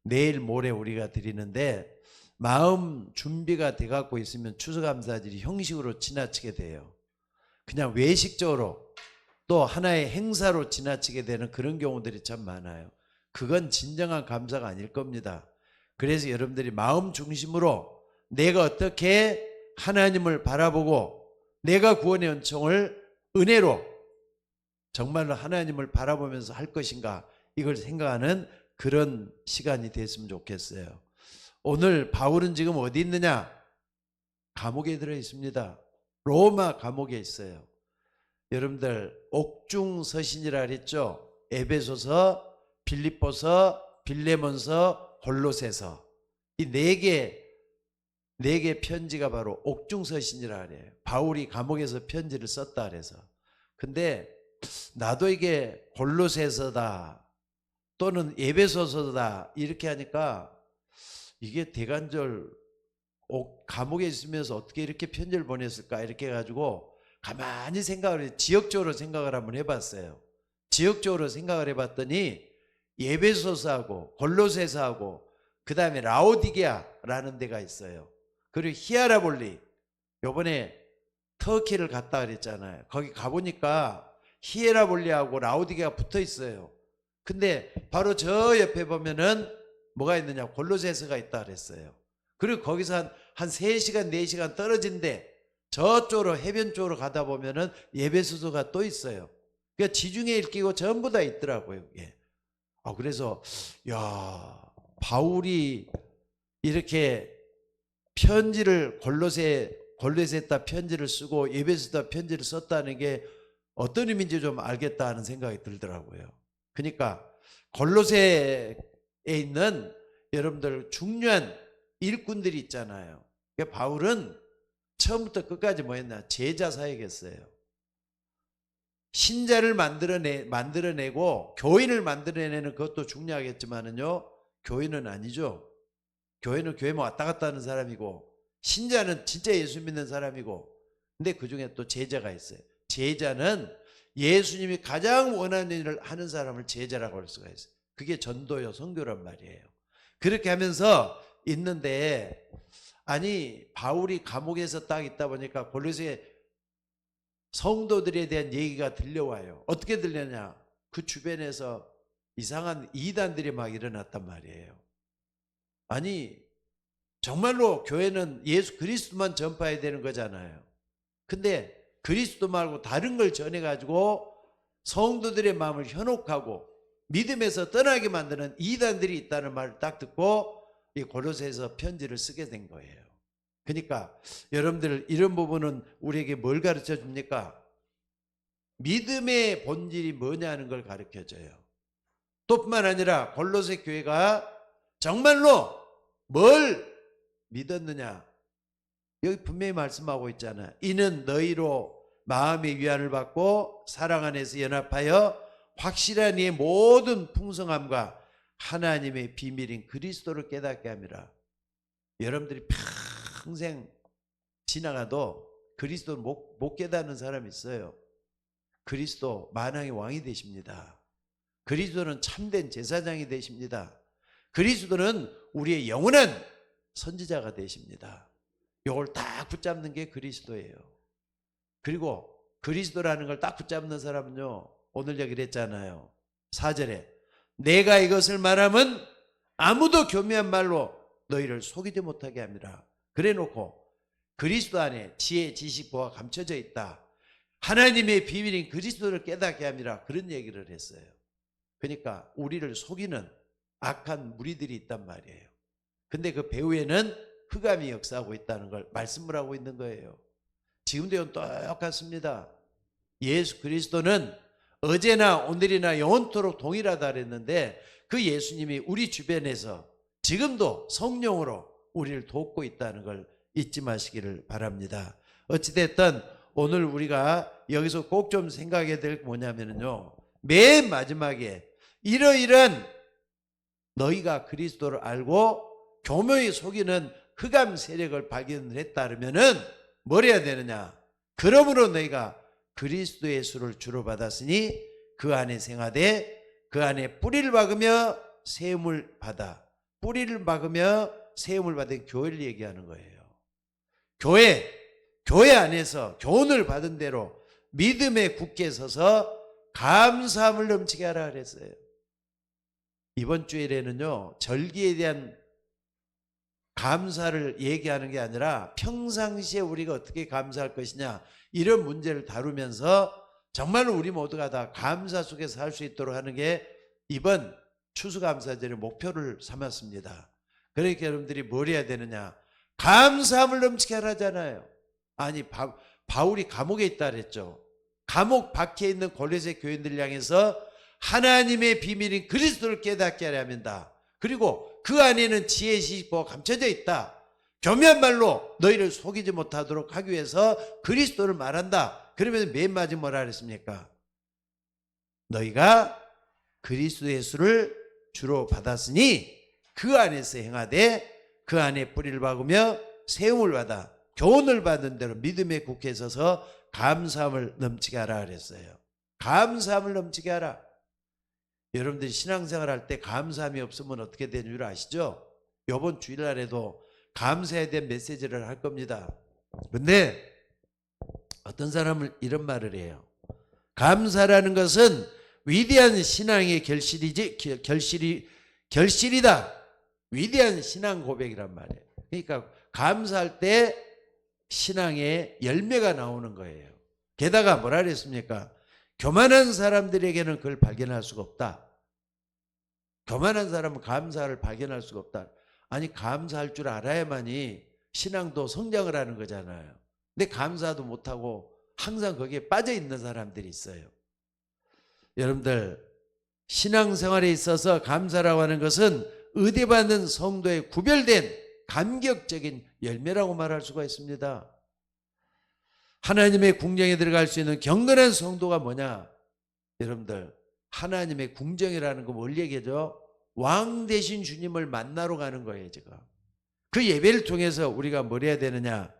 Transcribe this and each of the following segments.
내일 모레 우리가 드리는데 마음 준비가 돼 갖고 있으면 추수감사절이 형식으로 지나치게 돼요. 그냥 외식적으로 또 하나의 행사로 지나치게 되는 그런 경우들이 참 많아요. 그건 진정한 감사가 아닐 겁니다. 그래서 여러분들이 마음 중심으로 내가 어떻게 하나님을 바라보고 내가 구원의 은총을 은혜로 정말로 하나님을 바라보면서 할 것인가, 이걸 생각하는 그런 시간이 됐으면 좋겠어요. 오늘 바울은 지금 어디 있느냐? 감옥에 들어 있습니다. 로마 감옥에 있어요. 여러분들 옥중서신이라 그랬죠? 에베소서, 빌립보서, 빌레몬서, 골로새서, 이 네 개 편지가 바로 옥중서신이라 그래요. 바울이 감옥에서 편지를 썼다 그래서. 근데 나도 이게 골로새서다 또는 에베소서다 이렇게 하니까 이게 대간절 감옥에 있으면서 어떻게 이렇게 편지를 보냈을까 이렇게 해가지고 가만히 지역적으로 생각을 한번 해봤어요. 지역적으로 생각을 해봤더니 에베소서하고 골로새서하고 그 다음에 라오디게아라는 데가 있어요. 그리고 히에라볼리, 요번에 터키를 갔다 그랬잖아요. 거기 가보니까 히에라볼리하고 라오디게아가 붙어 있어요. 근데 바로 저 옆에 보면은 뭐가 있느냐? 골로새서가 있다 그랬어요. 그리고 거기서 한 3시간 4시간 떨어진데 저쪽으로 해변 쪽으로 가다 보면은 에베소서가 또 있어요. 그러니까 지중해 읽기고 전부 다 있더라고요. 예. 그래서 야, 바울이 이렇게 편지를 골로새에다 편지를 쓰고 에베소에다 편지를 썼다는 게 어떤 의미인지 좀 알겠다 하는 생각이 들더라고요. 그러니까 골로새에 있는 여러분들 중요한 일꾼들이 있잖아요. 그러니까 바울은 처음부터 끝까지 뭐 했나? 제자 사역했어요. 신자를 만들어내고 교인을 만들어내는 그것도 중요하겠지만은요, 교인은 아니죠. 교회는 교회만 왔다 갔다 하는 사람이고, 신자는 진짜 예수 믿는 사람이고, 근데 그 중에 또 제자가 있어요. 제자는 예수님이 가장 원하는 일을 하는 사람을 제자라고 할 수가 있어요. 그게 전도요, 선교란 말이에요. 그렇게 하면서 있는데, 아니 바울이 감옥에서 딱 있다 보니까 골로새 성도들에 대한 얘기가 들려와요. 어떻게 들려냐? 그 주변에서 이상한 이단들이 막 일어났단 말이에요. 아니 정말로 교회는 예수 그리스도만 전파해야 되는 거잖아요. 근데 그리스도 말고 다른 걸 전해가지고 성도들의 마음을 현혹하고 믿음에서 떠나게 만드는 이단들이 있다는 말을 딱 듣고 이 골로새에서 편지를 쓰게 된 거예요. 그러니까 여러분들 이런 부분은 우리에게 뭘 가르쳐 줍니까? 믿음의 본질이 뭐냐는 걸 가르쳐 줘요. 또 뿐만 아니라 골로새 교회가 정말로 뭘 믿었느냐? 여기 분명히 말씀하고 있잖아요. 이는 너희로 마음의 위안을 받고 사랑 안에서 연합하여 확실한 이의 모든 풍성함과 하나님의 비밀인 그리스도를 깨닫게 함이라. 여러분들이 평생 지나가도 그리스도를 못 깨닫는 사람이 있어요. 그리스도 만왕의 왕이 되십니다. 그리스도는 참된 제사장이 되십니다. 그리스도는 우리의 영원한 선지자가 되십니다. 이걸 딱 붙잡는 게 그리스도예요. 그리고 그리스도라는 걸 딱 붙잡는 사람은요, 오늘 얘기를 했잖아요. 4절에 내가 이것을 말하면 아무도 교묘한 말로 너희를 속이지 못하게 합니다. 그래 놓고 그리스도 안에 지혜, 지식, 보가 감춰져 있다. 하나님의 비밀인 그리스도를 깨닫게 합니다. 그런 얘기를 했어요. 그러니까 우리를 속이는 악한 무리들이 있단 말이에요. 근데 그 배후에는 흑암이 역사하고 있다는 걸 말씀을 하고 있는 거예요. 지금도 똑같습니다. 예수 그리스도는 어제나 오늘이나 영원토록 동일하다 그랬는데 그 예수님이 우리 주변에서 지금도 성령으로 우리를 돕고 있다는 걸 잊지 마시기를 바랍니다. 어찌됐든 오늘 우리가 여기서 꼭 좀 생각해야 될 게 뭐냐면요, 맨 마지막에 이러이러한 너희가 그리스도를 알고 교묘히 속이는 흑암 세력을 발견을 했다 그러면은 뭘 해야 되느냐? 그러므로 너희가 그리스도 예수를 주로 받았으니 그 안에 생하되 그 안에 뿌리를 박으며 세움을 받아 뿌리를 박으며 세움을 받은 교회를 얘기하는 거예요. 교회 안에서 교훈을 받은 대로 믿음에 굳게 서서 감사함을 넘치게 하라 그랬어요. 이번 주일에는요, 절기에 대한 감사를 얘기하는 게 아니라 평상시에 우리가 어떻게 감사할 것이냐, 이런 문제를 다루면서 정말로 우리 모두가 다 감사 속에서 살 수 있도록 하는 게 이번 추수감사절의 목표를 삼았습니다. 그러니까 여러분들이 뭘 해야 되느냐, 감사함을 넘치게 하라잖아요. 아니, 바울이 감옥에 있다 그랬죠. 감옥 밖에 있는 골로새 교인들 향해서 하나님의 비밀인 그리스도를 깨닫게 하려 합니다. 그리고 그 안에는 지혜의 지식보가 감춰져 있다. 교묘한 말로 너희를 속이지 못하도록 하기 위해서 그리스도를 말한다. 그러면 맨 마지막 뭐라 그랬습니까? 너희가 그리스도 예수를 주로 받았으니 그 안에서 행하되 그 안에 뿌리를 박으며 세움을 받아 교훈을 받은 대로 믿음에 굳게 서서 감사함을 넘치게 하라 그랬어요. 감사함을 넘치게 하라. 여러분들이 신앙생활 할 때 감사함이 없으면 어떻게 되는 줄 아시죠? 이번 주일날에도 감사에 대한 메시지를 할 겁니다. 근데 어떤 사람은 이런 말을 해요. 감사라는 것은 위대한 신앙의 결실이다. 위대한 신앙 고백이란 말이에요. 그러니까 감사할 때 신앙의 열매가 나오는 거예요. 게다가 뭐라 그랬습니까? 교만한 사람들에게는 그걸 발견할 수가 없다. 교만한 사람은 감사를 발견할 수가 없다. 아니, 감사할 줄 알아야만이 신앙도 성장을 하는 거잖아요. 근데 감사도 못하고 항상 거기에 빠져 있는 사람들이 있어요. 여러분들, 신앙생활에 있어서 감사라고 하는 것은 의대받는 성도의 구별된 감격적인 열매라고 말할 수가 있습니다. 하나님의 궁정에 들어갈 수 있는 경건한 성도가 뭐냐? 여러분들, 하나님의 궁정이라는 거 뭘 얘기하죠? 왕 대신 주님을 만나러 가는 거예요. 지금 그 예배를 통해서 우리가 뭘 해야 되느냐?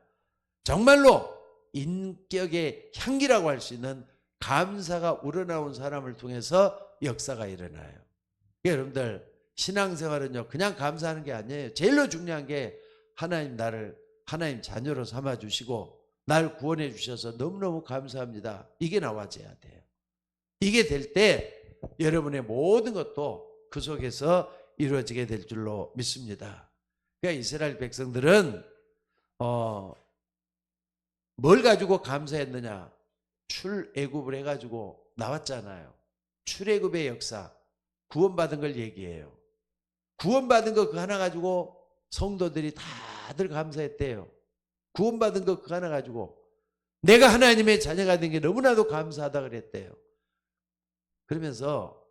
정말로 인격의 향기라고 할 수 있는 감사가 우러나온 사람을 통해서 역사가 일어나요. 여러분들, 신앙생활은요 그냥 감사하는 게 아니에요. 제일로 중요한 게 하나님 나를 하나님 자녀로 삼아주시고 날 구원해 주셔서 너무너무 감사합니다. 이게 나와져야 돼요. 이게 될 때 여러분의 모든 것도 그 속에서 이루어지게 될 줄로 믿습니다. 그러니까 이스라엘 백성들은 뭘 가지고 감사했느냐? 출애굽을 해가지고 나왔잖아요. 출애굽의 역사, 구원받은 걸 얘기해요. 구원받은 거 그 하나 가지고 성도들이 다들 감사했대요. 구원받은 거 그 하나 가지고 내가 하나님의 자녀가 된 게 너무나도 감사하다 그랬대요. 그러면서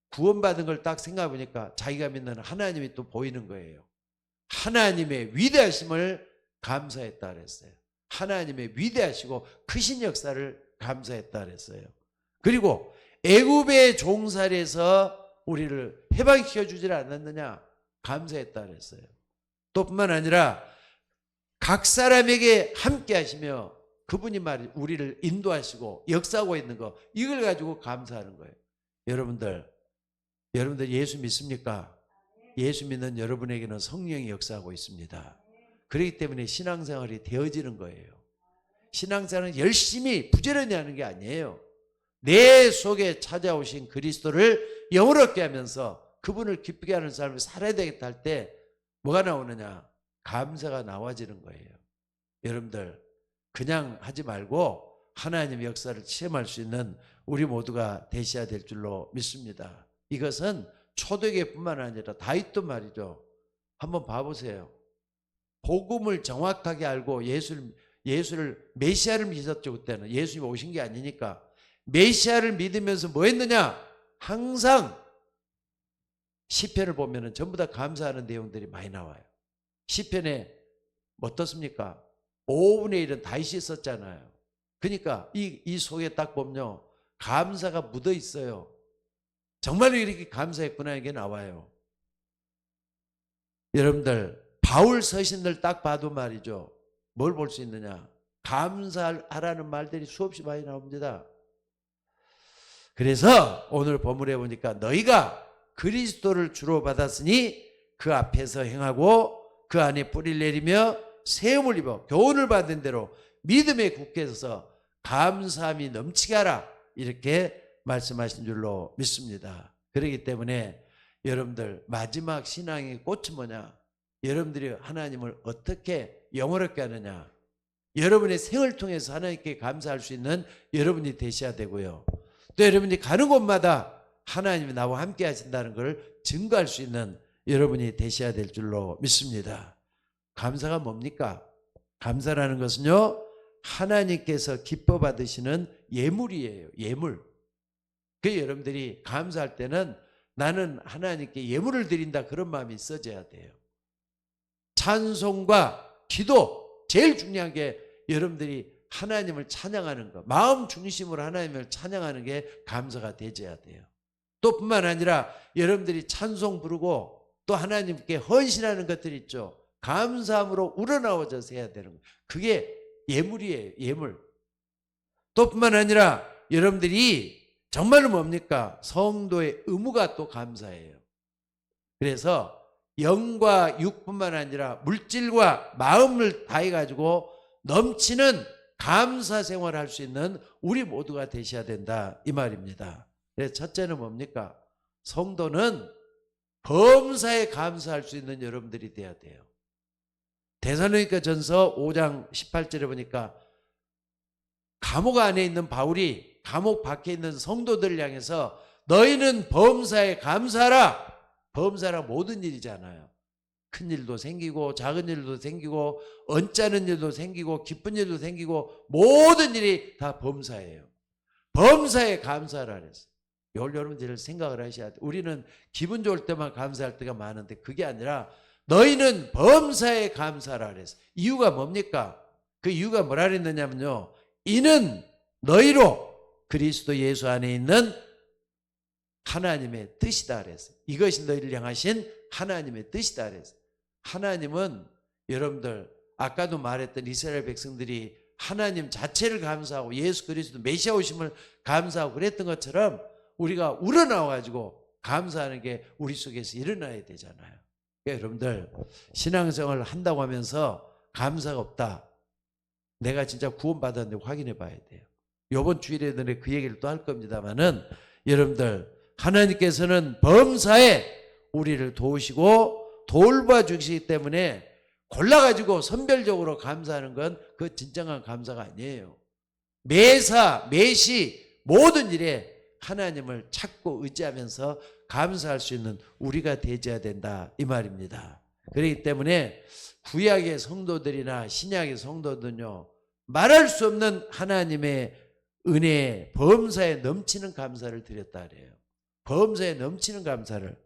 구원받은 걸 딱 생각해 보니까 자기가 믿는 하나님이 또 보이는 거예요. 하나님의 위대하심을 감사했다 그랬어요. 하나님의 위대하시고 크신 역사를 감사했다 그랬어요. 그리고 애굽의 종살이에서 우리를 해방시켜 주질 않았느냐? 감사했다 그랬어요. 또 뿐만 아니라 각 사람에게 함께 하시며 그분이 우리를 인도하시고 역사하고 있는 거, 이걸 가지고 감사하는 거예요. 여러분들 예수 믿습니까? 예수 믿는 여러분에게는 성령이 역사하고 있습니다. 그렇기 때문에 신앙생활이 되어지는 거예요. 신앙생활은 열심히 부지런히 하는 게 아니에요. 내 속에 찾아오신 그리스도를 영원롭게 하면서 그분을 기쁘게 하는 삶을 살아야 되겠다 할 때 뭐가 나오느냐? 감사가 나와지는 거예요. 여러분들, 그냥 하지 말고 하나님의 역사를 체험할 수 있는 우리 모두가 되셔야 될 줄로 믿습니다. 이것은 초대교회뿐만 아니라 다윗도 말이죠. 한번 봐보세요. 복음을 정확하게 알고 예수를 메시아를 믿었죠. 그때는 예수님이 오신 게 아니니까. 메시아를 믿으면서 뭐 했느냐? 항상 시편을 보면은 전부 다 감사하는 내용들이 많이 나와요. 시편에 어떻습니까? 5분의 1은 다윗이 썼잖아요. 그러니까 이 속에 딱 보면요, 감사가 묻어 있어요. 정말로 이렇게 감사했구나, 이게 나와요. 여러분들, 바울 서신들 딱 봐도 말이죠, 뭘 볼 수 있느냐? 감사하라는 말들이 수없이 많이 나옵니다. 그래서 오늘 본문에 보니까 너희가 그리스도를 주로 받았으니 그 앞에서 행하고 그 안에 뿌리를 내리며 세움을 입어 교훈을 받은 대로 믿음에 굳게 서서 감사함이 넘치게 하라, 이렇게 말씀하신 줄로 믿습니다. 그렇기 때문에 여러분들 마지막 신앙의 꽃은 뭐냐? 여러분들이 하나님을 어떻게 영원롭게 하느냐? 여러분의 생을 통해서 하나님께 감사할 수 있는 여러분이 되셔야 되고요. 또 여러분이 가는 곳마다 하나님이 나와 함께 하신다는 걸 증거할 수 있는 여러분이 되셔야 될 줄로 믿습니다. 감사가 뭡니까? 감사라는 것은요, 하나님께서 기뻐 받으시는 예물이에요. 예물. 그 여러분들이 감사할 때는 나는 하나님께 예물을 드린다, 그런 마음이 있어져야 돼요. 찬송과 기도, 제일 중요한 게 여러분들이 하나님을 찬양하는 것, 마음 중심으로 하나님을 찬양하는 게 감사가 되져야 돼요. 또 뿐만 아니라 여러분들이 찬송 부르고 또 하나님께 헌신하는 것들 있죠. 감사함으로 우러나와져서 해야 되는 거예요. 그게 예물이에요. 예물. 또 뿐만 아니라 여러분들이 정말로 뭡니까? 성도의 의무가 또 감사예요. 그래서 영과 육뿐만 아니라 물질과 마음을 다해가지고 넘치는 감사 생활을 할 수 있는 우리 모두가 되셔야 된다, 이 말입니다. 그래서 첫째는 뭡니까? 성도는 범사에 감사할 수 있는 여러분들이 돼야 돼요. 데살로니가 전서 5장 18절에 보니까 감옥 안에 있는 바울이 감옥 밖에 있는 성도들을 향해서 너희는 범사에 감사하라. 범사라 모든 일이잖아요. 큰 일도 생기고 작은 일도 생기고 언짢은 일도 생기고 기쁜 일도 생기고 모든 일이 다 범사예요. 범사에 감사하라 그랬어요. 이걸 여러분들 생각을 하셔야 돼요. 우리는 기분 좋을 때만 감사할 때가 많은데 그게 아니라 너희는 범사에 감사하라 그랬어요. 이유가 뭡니까? 그 이유가 뭐라 그랬느냐면요, 이는 너희로 그리스도 예수 안에 있는 하나님의 뜻이다 그랬어요. 이것이 너희를 향하신 하나님의 뜻이다 그랬어요. 하나님은 여러분들 아까도 말했던 이스라엘 백성들이 하나님 자체를 감사하고 예수 그리스도 메시아 오심을 감사하고 그랬던 것처럼 우리가 우러나와가지고 감사하는 게 우리 속에서 일어나야 되잖아요. 그러니까 여러분들 신앙생활을 한다고 하면서 감사가 없다, 내가 진짜 구원받았는데 확인해 봐야 돼요. 이번 주일에 그 얘기를 또 할 겁니다만은 여러분들 하나님께서는 범사에 우리를 도우시고 돌봐주시기 때문에 골라가지고 선별적으로 감사하는 건 그 진정한 감사가 아니에요. 매사 매시 모든 일에 하나님을 찾고 의지하면서 감사할 수 있는 우리가 되어야 된다, 이 말입니다. 그렇기 때문에 구약의 성도들이나 신약의 성도들은요, 말할 수 없는 하나님의 은혜에 범사에 넘치는 감사를 드렸다 그래요. 범사에 넘치는 감사를.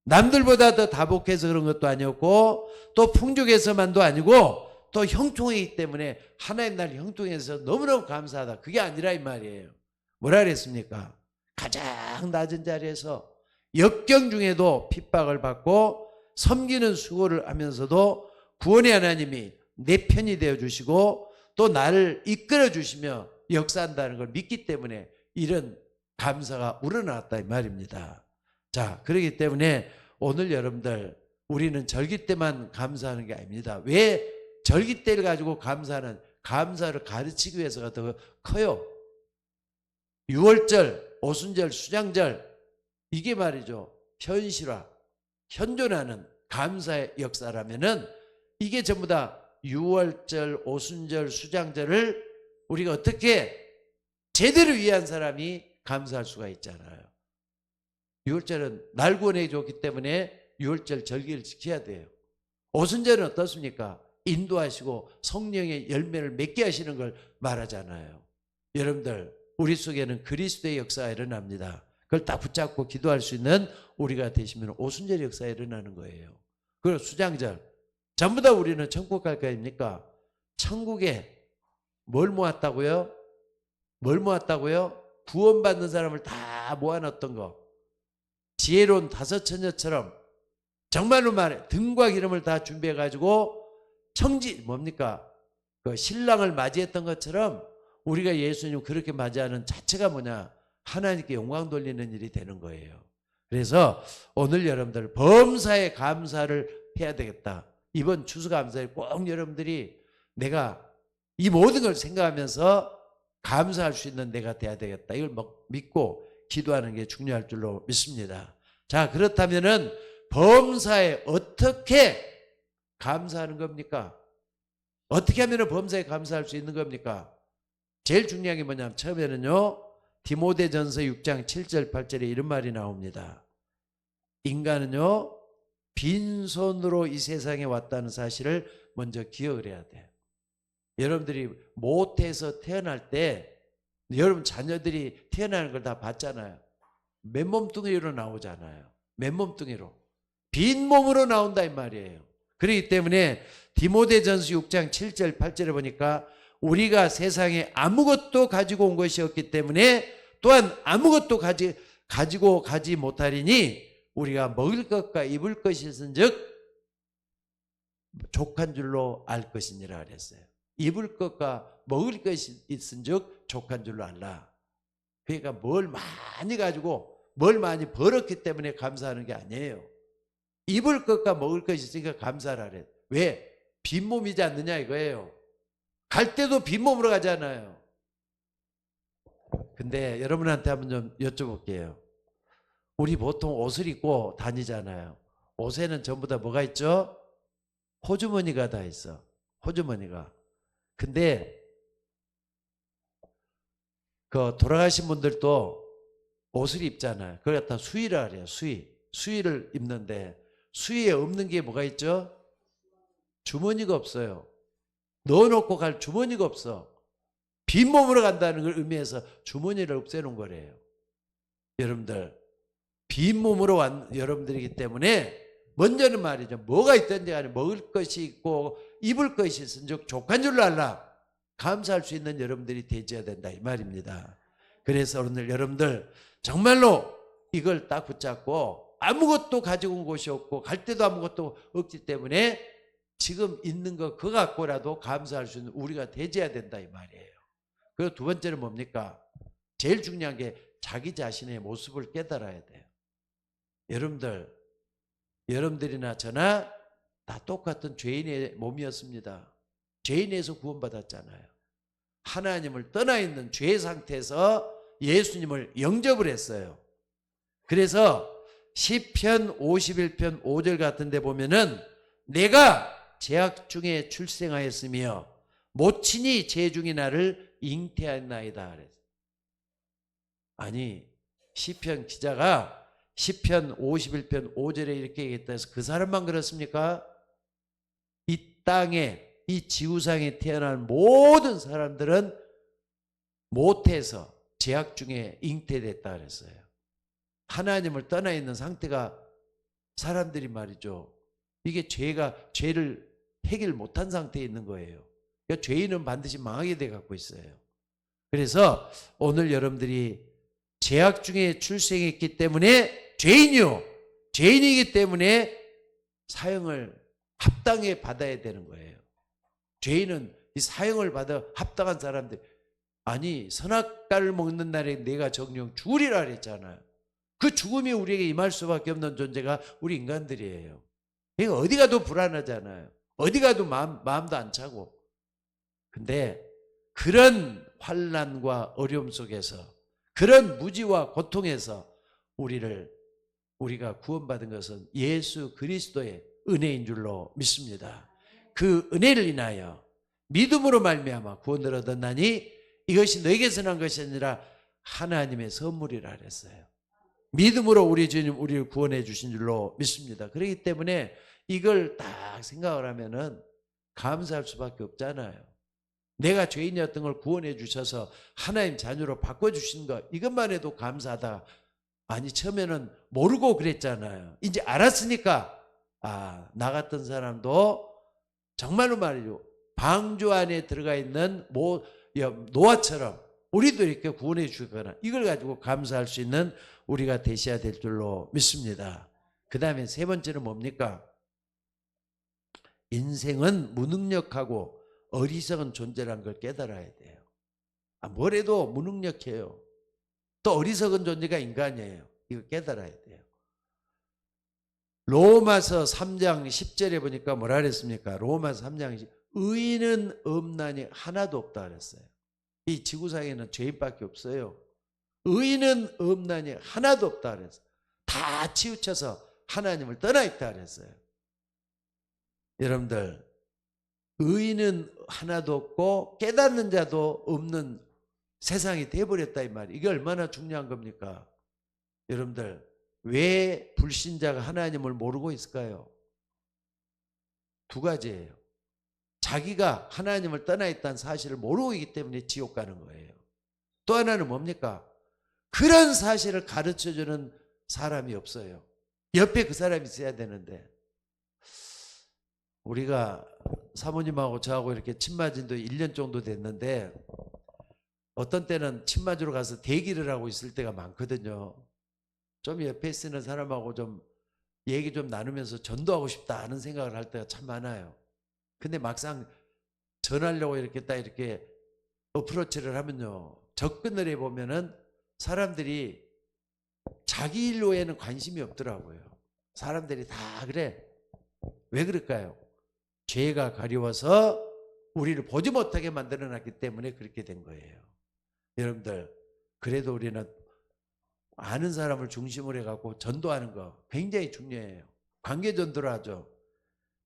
남들보다 더 다복해서 그런 것도 아니었고 또 풍족해서만도 아니고 또 형통이기 때문에 하나님 날 형통해서 너무너무 감사하다, 그게 아니라 이 말이에요. 뭐라 그랬습니까? 가장 낮은 자리에서 역경 중에도 핍박을 받고 섬기는 수고를 하면서도 구원의 하나님이 내 편이 되어주시고 또 나를 이끌어 주시며 역사한다는 걸 믿기 때문에 이런 감사가 우러나왔다, 이 말입니다. 자, 그렇기 때문에 오늘 여러분들 우리는 절기 때만 감사하는 게 아닙니다. 왜 절기 때를 가지고 감사를 가르치기 위해서가 더 커요. 유월절, 오순절, 수장절, 이게 말이죠, 현실화, 현존하는 감사의 역사라면은 이게 전부 다 유월절, 오순절, 수장절을 우리가 어떻게 제대로 이해한 사람이 감사할 수가 있잖아요. 유월절은 날 구원해 줬기 때문에 유월절 절기를 지켜야 돼요. 오순절은 어떻습니까? 인도하시고 성령의 열매를 맺게 하시는 걸 말하잖아요. 여러분들 우리 속에는 그리스도의 역사가 일어납니다. 그걸 딱 붙잡고 기도할 수 있는 우리가 되시면 오순절 역사가 일어나는 거예요. 그리고 수장절, 전부 다 우리는 천국 갈 거 아닙니까? 천국에 뭘 모았다고요? 뭘 모았다고요? 구원받는 사람을 다 모아놨던 거. 지혜로운 다섯 처녀처럼 정말로 말해 등과 기름을 다 준비해가지고 뭡니까? 그 신랑을 맞이했던 것처럼 우리가 예수님 그렇게 맞이하는 자체가 뭐냐? 하나님께 영광 돌리는 일이 되는 거예요. 그래서 오늘 여러분들 범사에 감사를 해야 되겠다. 이번 추수감사에 꼭 여러분들이 내가 이 모든 걸 생각하면서 감사할 수 있는 내가 돼야 되겠다. 이걸 믿고 기도하는 게 중요할 줄로 믿습니다. 자, 그렇다면은 범사에 어떻게 감사하는 겁니까? 어떻게 하면 범사에 감사할 수 있는 겁니까? 제일 중요한 게 뭐냐면 처음에는요, 디모데전서 6장 7절 8절에 이런 말이 나옵니다. 인간은요, 빈손으로 이 세상에 왔다는 사실을 먼저 기억을 해야 돼요. 여러분들이 모태에서 태어날 때 여러분 자녀들이 태어나는 걸 다 봤잖아요. 맨몸뚱이로 나오잖아요. 맨몸뚱이로. 빈 몸으로 나온다 이 말이에요. 그렇기 때문에 디모데전서 6장 7절 8절에 보니까 우리가 세상에 아무것도 가지고 온 것이 없기 때문에 또한 아무것도 가지고 가지 못하리니 우리가 먹을 것과 입을 것이 있은즉 족한 줄로 알 것이니라 그랬어요. 입을 것과 먹을 것이 있은즉 족한 줄로 알라. 그러니까 뭘 많이 가지고 뭘 많이 벌었기 때문에 감사하는 게 아니에요. 입을 것과 먹을 것이 있으니까 감사를 하래. 왜? 빈몸이지 않느냐 이거예요. 갈 때도 빈몸으로 가잖아요. 근데 여러분한테 한번 좀 여쭤볼게요. 우리 보통 옷을 입고 다니잖아요. 옷에는 전부 다 뭐가 있죠? 호주머니가 다 있어. 호주머니가. 근데 그 돌아가신 분들도 옷을 입잖아요. 그걸 갖다 수의라 그래요. 수의를 입는데 수의에 없는 게 뭐가 있죠? 주머니가 없어요. 넣어놓고 갈 주머니가 없어. 빈몸으로 간다는 걸 의미해서 주머니를 없애놓은 거래요. 여러분들 빈몸으로 온 여러분들이기 때문에 먼저는 말이죠. 뭐가 있든지 간에 먹을 것이 있고 입을 것이 있은즉 족한 줄로 알라. 감사할 수 있는 여러분들이 되어야 된다 이 말입니다. 그래서 오늘 여러분들 정말로 이걸 딱 붙잡고 아무것도 가지고 온 곳이 없고 갈 때도 아무것도 없기 때문에 지금 있는 거 그거 갖고라도 감사할 수 있는 우리가 되어야 된다 이 말이에요. 그리고 두 번째는 뭡니까? 제일 중요한 게 자기 자신의 모습을 깨달아야 돼요. 여러분들이나 저나 다 똑같은 죄인의 몸이었습니다. 죄인에서 구원받았잖아요. 하나님을 떠나 있는 죄 상태에서 예수님을 영접을 했어요. 그래서 시편 51편 5절 같은 데 보면은 내가 죄악 중에 출생하였으며 모친이 죄중이 나를 잉태하였나이다. 아니 시편 기자가 시편 51편 5절에 이렇게 얘기했다 해서 그 사람만 그렇습니까? 이 땅에 이 지구상에 태어난 모든 사람들은 모태에서 죄악 중에 잉태됐다 그랬어요. 하나님을 떠나 있는 상태가 사람들이 말이죠. 이게 죄를 해결 못한 상태에 있는 거예요. 그러니까 죄인은 반드시 망하게 돼 갖고 있어요. 그래서 오늘 여러분들이 죄악 중에 출생했기 때문에 죄인이기 때문에 사형을 합당히 받아야 되는 거예요. 죄인은 이 사형을 받아 합당한 사람들 아니 선악과를 먹는 날에 내가 정령 죽으리라 그랬잖아요. 그 죽음이 우리에게 임할 수밖에 없는 존재가 우리 인간들이에요. 그러니까 어디 가도 불안하잖아요. 어디 가도 마음도 안 차고. 근데 그런 환난과 어려움 속에서 그런 무지와 고통에서 우리가 구원받은 것은 예수 그리스도의 은혜인 줄로 믿습니다. 그 은혜를 인하여 믿음으로 말미암아 구원을 얻었나니 이것이 너에게서 난 것이 아니라 하나님의 선물이라 그랬어요. 믿음으로 우리 주님 우리를 구원해 주신 줄로 믿습니다. 그렇기 때문에 이걸 딱 생각을 하면은 감사할 수밖에 없잖아요. 내가 죄인이었던 걸 구원해 주셔서 하나님 자녀로 바꿔주신 것 이것만 해도 감사하다. 아니 처음에는 모르고 그랬잖아요. 이제 알았으니까 나 같은 사람도 정말로 말이죠. 방주 안에 들어가 있는 노아처럼 우리도 이렇게 구원해 주거나 이걸 가지고 감사할 수 있는 우리가 되셔야 될 줄로 믿습니다. 그 다음에 세 번째는 뭡니까? 인생은 무능력하고 어리석은 존재라는 걸 깨달아야 돼요. 뭘 해도 무능력해요. 또 어리석은 존재가 인간이에요. 이거 깨달아야 돼요. 로마서 3장 10절에 보니까 뭐라 그랬습니까? 로마서 3장 10절. 의인은 없나니 하나도 없다 그랬어요. 이 지구상에는 죄인밖에 없어요. 의인은 없나니 하나도 없다 그랬어요. 다 치우쳐서 하나님을 떠나 있다 그랬어요. 여러분들, 의인은 하나도 없고 깨닫는 자도 없는 세상이 돼버렸다 이 말이에요. 이게 얼마나 중요한 겁니까? 여러분들, 왜 불신자가 하나님을 모르고 있을까요? 두 가지예요. 자기가 하나님을 떠나 있다는 사실을 모르고 있기 때문에 지옥 가는 거예요. 또 하나는 뭡니까? 그런 사실을 가르쳐주는 사람이 없어요. 옆에 그 사람이 있어야 되는데, 우리가 사모님하고 저하고 이렇게 침 맞은 지 1년 정도 됐는데, 어떤 때는 침 맞으러 가서 대기를 하고 있을 때가 많거든요. 좀 옆에 있는 사람하고 좀 얘기 좀 나누면서 전도하고 싶다 하는 생각을 할 때가 참 많아요. 근데 막상 전하려고 이렇게 딱 이렇게 어프로치를 하면요, 접근을 해보면은 사람들이 자기 일로에는 관심이 없더라고요. 사람들이 다 그래. 왜 그럴까요? 죄가 가려워서 우리를 보지 못하게 만들어놨기 때문에 그렇게 된 거예요. 여러분들, 그래도 우리는 아는 사람을 중심으로 해갖고 전도하는 거 굉장히 중요해요. 관계 전도를 하죠.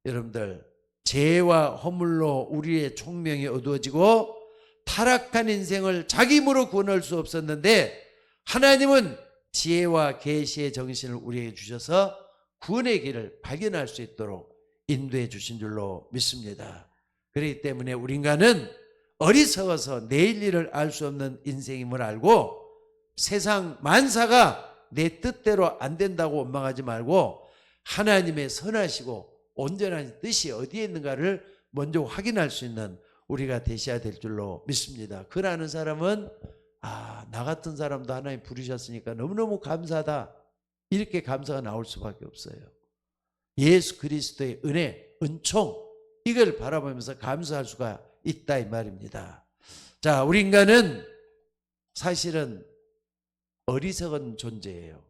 여러분들, 죄와 허물로 우리의 총명이 어두워지고 타락한 인생을 자기 힘으로 구원할 수 없었는데, 하나님은 지혜와 계시의 정신을 우리에게 주셔서 구원의 길을 발견할 수 있도록 인도해 주신 줄로 믿습니다. 그렇기 때문에 우리 인간은 어리석어서 내일 일을 알 수 없는 인생임을 알고, 세상 만사가 내 뜻대로 안 된다고 원망하지 말고 하나님의 선하시고 온전한 뜻이 어디에 있는가를 먼저 확인할 수 있는 우리가 되셔야 될 줄로 믿습니다. 그러는 사람은 나 같은 사람도 하나님 부르셨으니까 너무너무 감사하다, 이렇게 감사가 나올 수밖에 없어요. 예수 그리스도의 은혜, 은총, 이걸 바라보면서 감사할 수가 있다 이 말입니다. 자, 우리 인간은 사실은 어리석은 존재예요.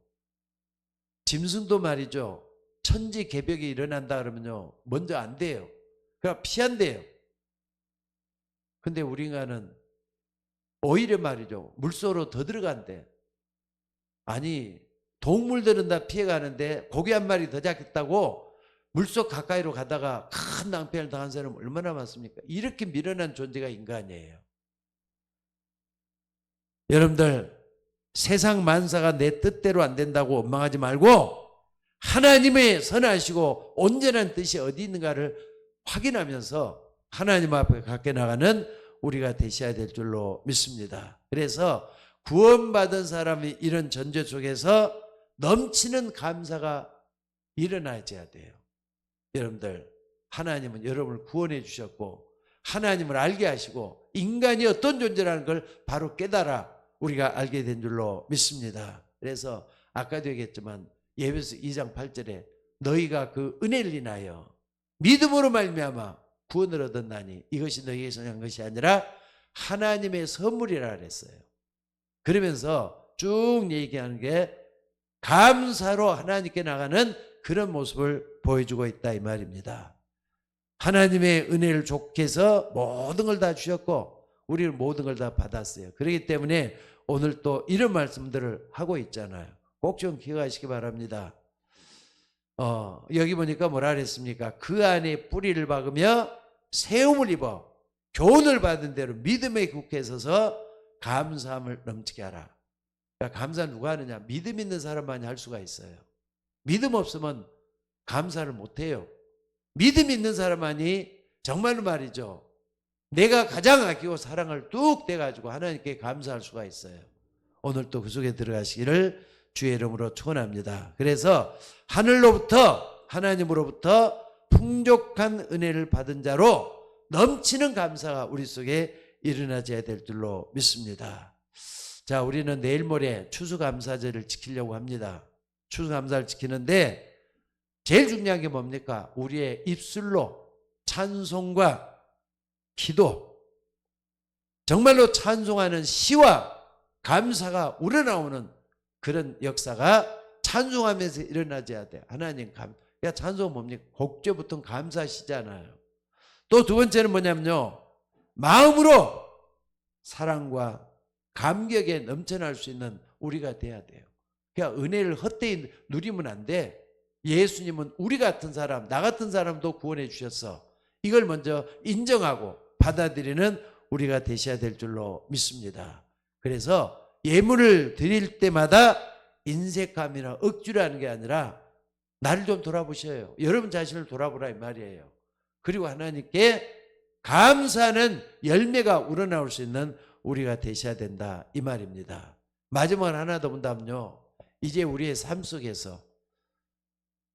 짐승도 말이죠, 천지개벽이 일어난다 그러면요, 먼저 안 돼요. 그냥 피한대요. 근데 우리 인간은 오히려 말이죠, 물속으로 더 들어간대. 아니, 동물들은 다 피해가는데 고기 한 마리 더 잡겠다고 물속 가까이로 가다가 큰 낭패를 당한 사람은 얼마나 많습니까? 이렇게 미련한 존재가 인간이에요. 여러분들, 세상 만사가 내 뜻대로 안 된다고 원망하지 말고 하나님의 선하시고 온전한 뜻이 어디 있는가를 확인하면서 하나님 앞에 갖게 나가는 우리가 되셔야 될 줄로 믿습니다. 그래서 구원받은 사람이 이런 전제 속에서 넘치는 감사가 일어나야 돼요. 여러분들, 하나님은 여러분을 구원해 주셨고 하나님을 알게 하시고 인간이 어떤 존재라는 걸 바로 깨달아 우리가 알게 된 줄로 믿습니다. 그래서 아까도 얘기했지만 예배서 2장 8절에 너희가 그 은혜를 인하여 믿음으로 말미암아 구원을 얻었나니 이것이 너희에게서 난 것이 아니라 하나님의 선물이라 그랬어요. 그러면서 쭉 얘기하는 게 감사로 하나님께 나가는 그런 모습을 보여주고 있다 이 말입니다. 하나님의 은혜를 좋게 해서 모든 걸 다 주셨고 우리는 모든 걸 다 받았어요. 그렇기 때문에 오늘 또 이런 말씀들을 하고 있잖아요. 꼭 좀 기억하시기 바랍니다. 여기 보니까 뭐라 그랬습니까? 그 안에 뿌리를 박으며 세움을 입어 교훈을 받은 대로 믿음에 굳게 서서 감사함을 넘치게 하라. 그러니까 감사 누가 하느냐? 믿음 있는 사람만이 할 수가 있어요. 믿음 없으면 감사를 못해요. 믿음 있는 사람만이 정말로 말이죠, 내가 가장 아끼고 사랑을 뚝 떼가지고 하나님께 감사할 수가 있어요. 오늘 또 그 속에 들어가시기를 주의 이름으로 축원합니다. 그래서 하늘로부터 하나님으로부터 풍족한 은혜를 받은 자로 넘치는 감사가 우리 속에 일어나져야 될 줄로 믿습니다. 자, 우리는 내일 모레 추수감사절을 지키려고 합니다. 추수감사를 지키는데 제일 중요한 게 뭡니까? 우리의 입술로 찬송과 기도, 정말로 찬송하는 시와 감사가 우러나오는 그런 역사가 찬송하면서 일어나져야 돼. 하나님 야, 찬송 뭡니까? 곡제부터 감사하시잖아요. 또 두 번째는 뭐냐면요, 마음으로 사랑과 감격에 넘쳐날 수 있는 우리가 돼야 돼요. 그러니까 은혜를 헛되이 누리면 안 돼. 예수님은 우리 같은 사람, 나 같은 사람도 구원해 주셨어. 이걸 먼저 인정하고 받아들이는 우리가 되셔야 될 줄로 믿습니다. 그래서 예물을 드릴 때마다 인색함이나 억지로 하는 게 아니라 나를 좀 돌아보셔요. 여러분 자신을 돌아보라 이 말이에요. 그리고 하나님께 감사하는 열매가 우러나올 수 있는 우리가 되셔야 된다 이 말입니다. 마지막으로 하나 더 본다면요, 이제 우리의 삶 속에서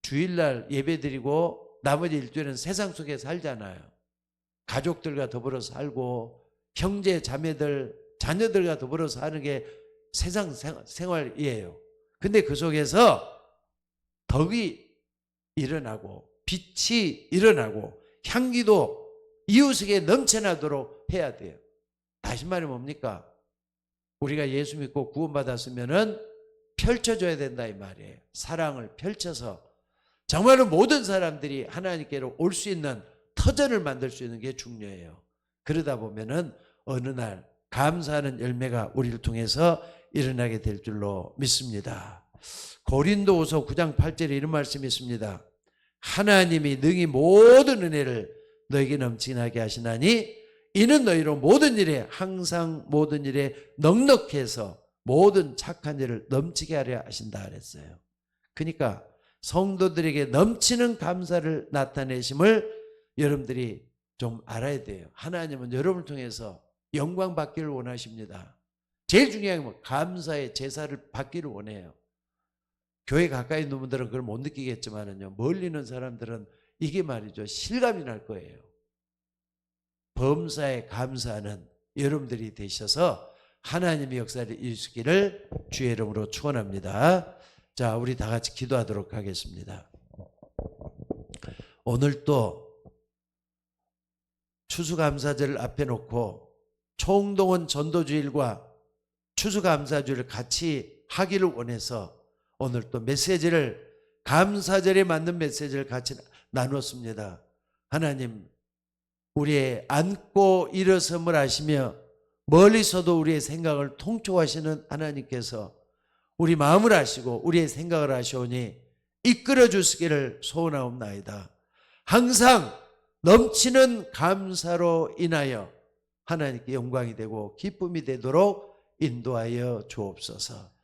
주일날 예배드리고 나머지 일주일은 세상 속에 살잖아요. 가족들과 더불어 살고 형제 자매들 자녀들과 더불어 사는 게 세상 생활이에요. 근데 그 속에서 덕이 일어나고 빛이 일어나고 향기도 이웃에게 넘쳐나도록 해야 돼요. 다시 말해 뭡니까? 우리가 예수 믿고 구원받았으면은 펼쳐줘야 된다 이 말이에요. 사랑을 펼쳐서 정말로 모든 사람들이 하나님께로 올 수 있는 터전을 만들 수 있는 게 중요해요. 그러다 보면은 어느 날 감사하는 열매가 우리를 통해서 일어나게 될 줄로 믿습니다. 고린도후서 9장 8절에 이런 말씀이 있습니다. 하나님이 능히 모든 은혜를 너에게 넘치나게 하시나니 이는 너희로 모든 일에 항상 모든 일에 넉넉해서 모든 착한 일을 넘치게 하려 하신다 그랬어요. 그러니까 성도들에게 넘치는 감사를 나타내심을 여러분들이 좀 알아야 돼요. 하나님은 여러분을 통해서 영광 받기를 원하십니다. 제일 중요한 건 감사의 제사를 받기를 원해요. 교회 가까이 있는 분들은 그걸 못 느끼겠지만요, 멀리 있는 사람들은 이게 말이죠, 실감이 날 거예요. 범사에 감사하는 여러분들이 되셔서 하나님의 역사를 이루시기를 주의 이름으로 축원합니다. 자, 우리 다 같이 기도하도록 하겠습니다. 오늘 또 추수감사절을 앞에 놓고 총동원 전도주일과 추수감사주일을 같이 하기를 원해서 오늘 또 메시지를, 감사절에 맞는 메시지를 같이 나눴습니다. 하나님, 우리의 앉고 일어섬을 아시며 멀리서도 우리의 생각을 통촉하시는 하나님께서 우리 마음을 아시고 우리의 생각을 아시오니 이끌어 주시기를 소원하옵나이다. 항상 넘치는 감사로 인하여 하나님께 영광이 되고 기쁨이 되도록 인도하여 주옵소서.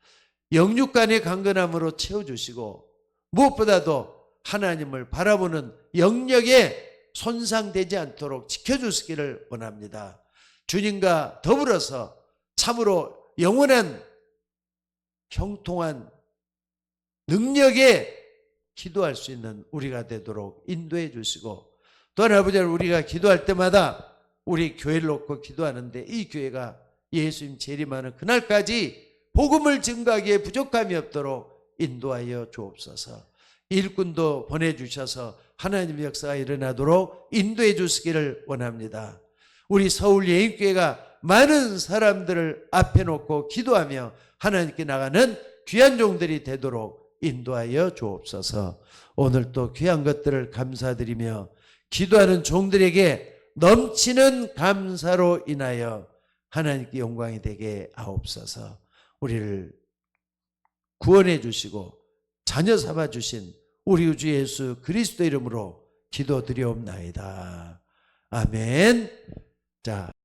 영육간의 강건함으로 채워주시고 무엇보다도 하나님을 바라보는 영역에 손상되지 않도록 지켜주시기를 원합니다. 주님과 더불어서 참으로 영원한 형통한 능력에 기도할 수 있는 우리가 되도록 인도해 주시고, 또한 아버지, 우리가 기도할 때마다 우리 교회를 놓고 기도하는데 이 교회가 예수님 재림하는 그날까지 복음을 증거하기에 부족함이 없도록 인도하여 주옵소서. 일꾼도 보내주셔서 하나님의 역사가 일어나도록 인도해 주시기를 원합니다. 우리 서울 예인교회가 많은 사람들을 앞에 놓고 기도하며 하나님께 나가는 귀한 종들이 되도록 인도하여 주옵소서. 오늘 또 귀한 것들을 감사드리며 기도하는 종들에게 넘치는 감사로 인하여 하나님께 영광이 되게 하옵소서. 우리를 구원해 주시고 자녀 삼아 주신 우리 주 예수 그리스도 이름으로 기도드리옵나이다. 아멘. 자.